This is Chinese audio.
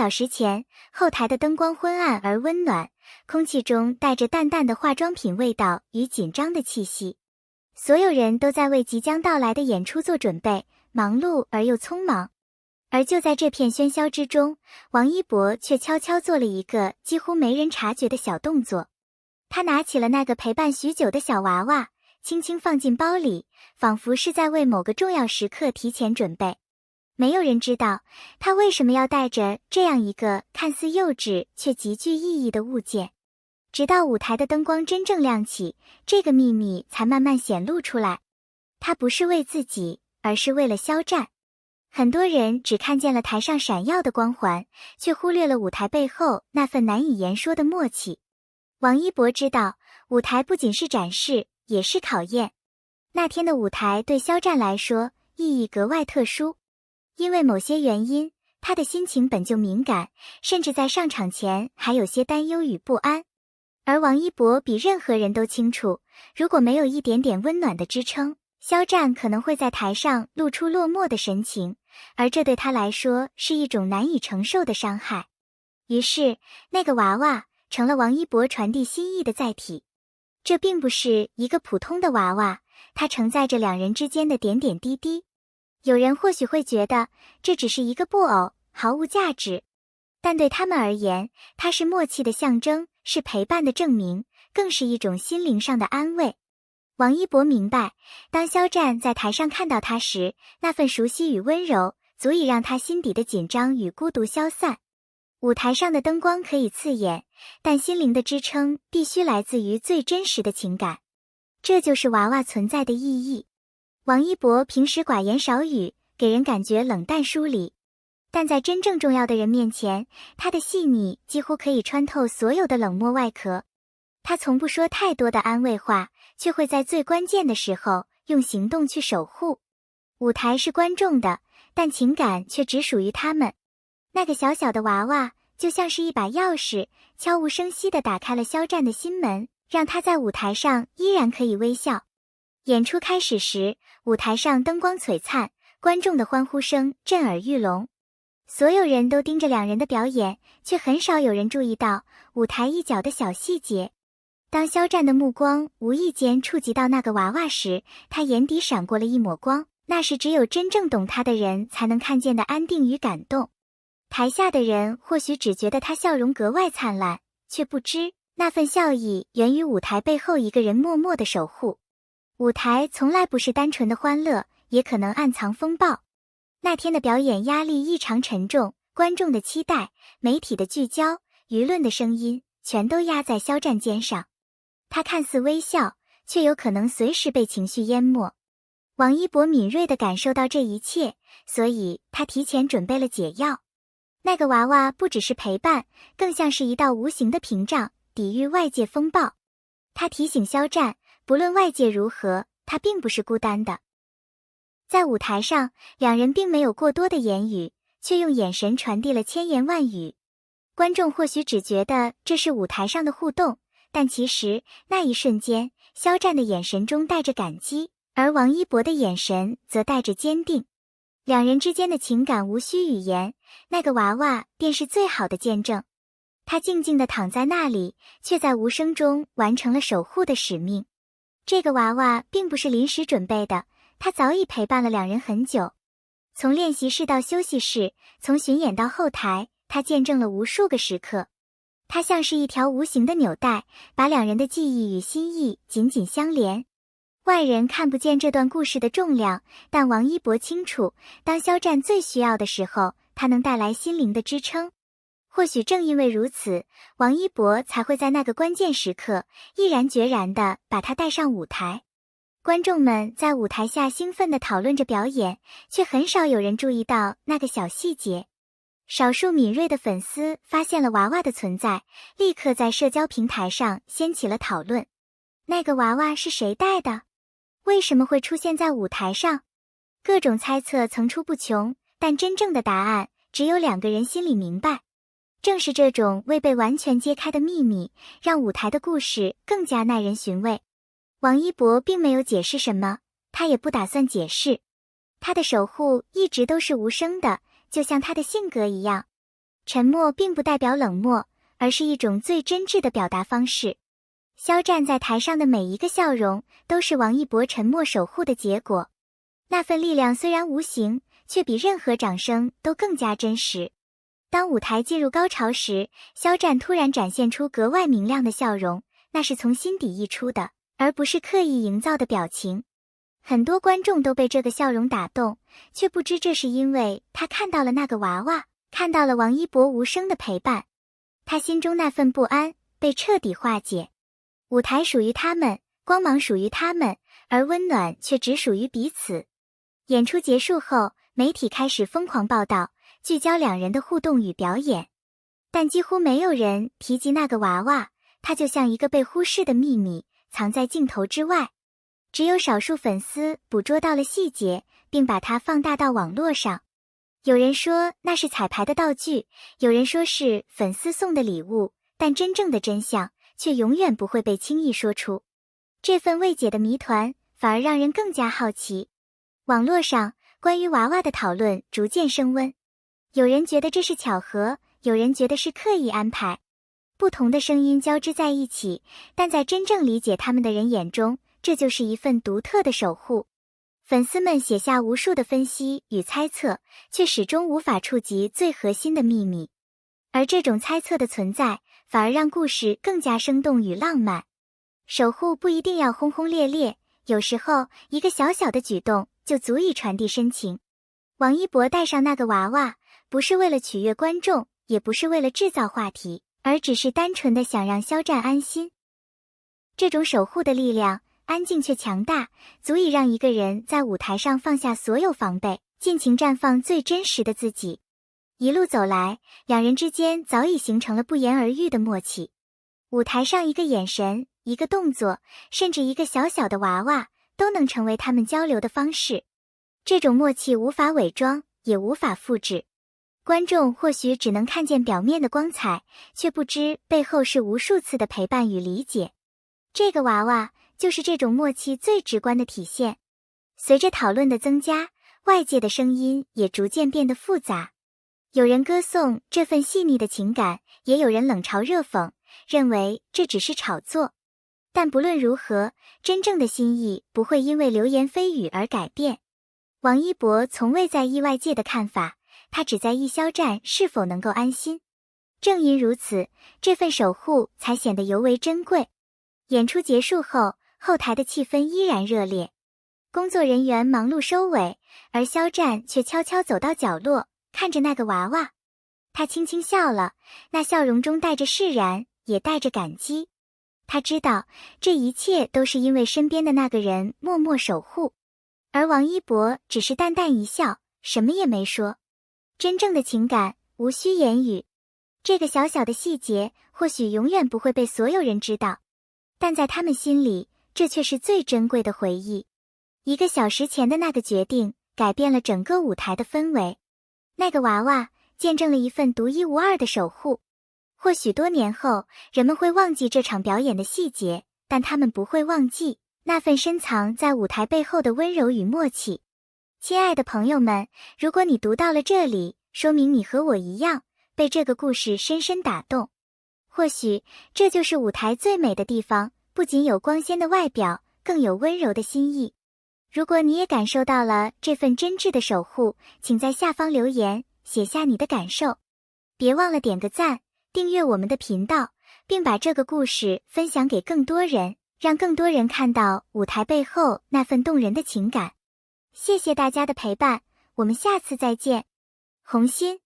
小时前，后台的灯光昏暗而温暖，空气中带着淡淡的化妆品味道与紧张的气息。所有人都在为即将到来的演出做准备，忙碌而又匆忙。而就在这片喧嚣之中，王一博却悄悄做了一个几乎没人察觉的小动作。他拿起了那个陪伴许久的小娃娃，轻轻放进包里，仿佛是在为某个重要时刻提前准备。没有人知道他为什么要带着这样一个看似幼稚却极具意义的物件。直到舞台的灯光真正亮起，这个秘密才慢慢显露出来。他不是为自己，而是为了肖战。很多人只看见了台上闪耀的光环，却忽略了舞台背后那份难以言说的默契。王一博知道，舞台不仅是展示，也是考验。那天的舞台对肖战来说意义格外特殊，因为某些原因，他的心情本就敏感，甚至在上场前还有些担忧与不安。而王一博比任何人都清楚，如果没有一点点温暖的支撑，肖战可能会在台上露出落寞的神情，而这对他来说是一种难以承受的伤害。于是，那个娃娃成了王一博传递心意的载体。这并不是一个普通的娃娃，它承载着两人之间的点点滴滴。有人或许会觉得这只是一个布偶，毫无价值，但对他们而言，它是默契的象征，是陪伴的证明，更是一种心灵上的安慰。王一博明白，当肖战在台上看到他时，那份熟悉与温柔足以让他心底的紧张与孤独消散。舞台上的灯光可以刺眼，但心灵的支撑必须来自于最真实的情感。这就是娃娃存在的意义。王一博平时寡言少语，给人感觉冷淡疏离，但在真正重要的人面前，他的细腻几乎可以穿透所有的冷漠外壳。他从不说太多的安慰话，却会在最关键的时候用行动去守护。舞台是观众的，但情感却只属于他们。那个小小的娃娃就像是一把钥匙，悄无声息地打开了肖战的心门，让他在舞台上依然可以微笑。演出开始时，舞台上灯光璀璨，观众的欢呼声震耳欲聋。所有人都盯着两人的表演，却很少有人注意到舞台一角的小细节。当肖战的目光无意间触及到那个娃娃时，他眼底闪过了一抹光，那是只有真正懂他的人才能看见的安定与感动。台下的人或许只觉得他笑容格外灿烂，却不知那份笑意源于舞台背后一个人默默的守护。舞台从来不是单纯的欢乐，也可能暗藏风暴。那天的表演压力异常沉重，观众的期待、媒体的聚焦、舆论的声音，全都压在肖战肩上。他看似微笑，却有可能随时被情绪淹没。王一博敏锐地感受到这一切，所以他提前准备了解药。那个娃娃不只是陪伴，更像是一道无形的屏障，抵御外界风暴。他提醒肖战，不论外界如何，他并不是孤单的。在舞台上，两人并没有过多的言语，却用眼神传递了千言万语。观众或许只觉得这是舞台上的互动，但其实那一瞬间，肖战的眼神中带着感激，而王一博的眼神则带着坚定。两人之间的情感无需语言，那个娃娃便是最好的见证。他静静地躺在那里，却在无声中完成了守护的使命。这个娃娃并不是临时准备的，他早已陪伴了两人很久。从练习室到休息室，从巡演到后台，他见证了无数个时刻。它像是一条无形的纽带，把两人的记忆与心意紧紧相连。外人看不见这段故事的重量，但王一博清楚，当肖战最需要的时候，他能带来心灵的支撑。或许正因为如此，王一博才会在那个关键时刻，毅然决然地把他带上舞台。观众们在舞台下兴奋地讨论着表演，却很少有人注意到那个小细节。少数敏锐的粉丝发现了娃娃的存在，立刻在社交平台上掀起了讨论。那个娃娃是谁带的？为什么会出现在舞台上？各种猜测层出不穷，但真正的答案只有两个人心里明白。正是这种未被完全揭开的秘密，让舞台的故事更加耐人寻味。王一博并没有解释什么，他也不打算解释。他的守护一直都是无声的，就像他的性格一样。沉默并不代表冷漠，而是一种最真挚的表达方式。肖战在台上的每一个笑容，都是王一博沉默守护的结果。那份力量虽然无形，却比任何掌声都更加真实。当舞台进入高潮时，肖战突然展现出格外明亮的笑容，那是从心底溢出的，而不是刻意营造的表情。很多观众都被这个笑容打动，却不知这是因为他看到了那个娃娃，看到了王一博无声的陪伴。他心中那份不安被彻底化解。舞台属于他们，光芒属于他们，而温暖却只属于彼此。演出结束后，媒体开始疯狂报道，聚焦两人的互动与表演。但几乎没有人提及那个娃娃，它就像一个被忽视的秘密，藏在镜头之外。只有少数粉丝捕捉到了细节，并把它放大到网络上。有人说那是彩排的道具，有人说是粉丝送的礼物，但真正的真相却永远不会被轻易说出。这份未解的谜团反而让人更加好奇。网络上关于娃娃的讨论逐渐升温，有人觉得这是巧合，有人觉得是刻意安排。不同的声音交织在一起，但在真正理解他们的人眼中，这就是一份独特的守护。粉丝们写下无数的分析与猜测，却始终无法触及最核心的秘密。而这种猜测的存在，反而让故事更加生动与浪漫。守护不一定要轰轰烈烈，有时候一个小小的举动就足以传递深情。王一博带上那个娃娃，不是为了取悦观众，也不是为了制造话题，而只是单纯的想让肖战安心。这种守护的力量，安静却强大，足以让一个人在舞台上放下所有防备，尽情绽放最真实的自己。一路走来，两人之间早已形成了不言而喻的默契。舞台上一个眼神，一个动作，甚至一个小小的娃娃，都能成为他们交流的方式。这种默契无法伪装，也无法复制。观众或许只能看见表面的光彩，却不知背后是无数次的陪伴与理解。这个娃娃就是这种默契最直观的体现。随着讨论的增加，外界的声音也逐渐变得复杂。有人歌颂这份细腻的情感，也有人冷嘲热讽，认为这只是炒作。但不论如何，真正的心意不会因为流言蜚语而改变。王一博从未在意外界的看法，他只在意肖战是否能够安心。正因如此，这份守护才显得尤为珍贵。演出结束后，后台的气氛依然热烈，工作人员忙碌收尾，而肖战却悄悄走到角落，看着那个娃娃。他轻轻笑了，那笑容中带着释然，也带着感激。他知道，这一切都是因为身边的那个人默默守护。而王一博只是淡淡一笑，什么也没说。真正的情感无需言语。这个小小的细节或许永远不会被所有人知道，但在他们心里，这却是最珍贵的回忆。1个小时前的那个决定，改变了整个舞台的氛围。那个娃娃见证了一份独一无二的守护。或许多年后，人们会忘记这场表演的细节，但他们不会忘记那份深藏在舞台背后的温柔与默契。亲爱的朋友们，如果你读到了这里，说明你和我一样，被这个故事深深打动。或许这就是舞台最美的地方，不仅有光鲜的外表，更有温柔的心意。如果你也感受到了这份真挚的守护，请在下方留言，写下你的感受。别忘了点个赞，订阅我们的频道，并把这个故事分享给更多人，让更多人看到舞台背后那份动人的情感。谢谢大家的陪伴，我们下次再见。红心。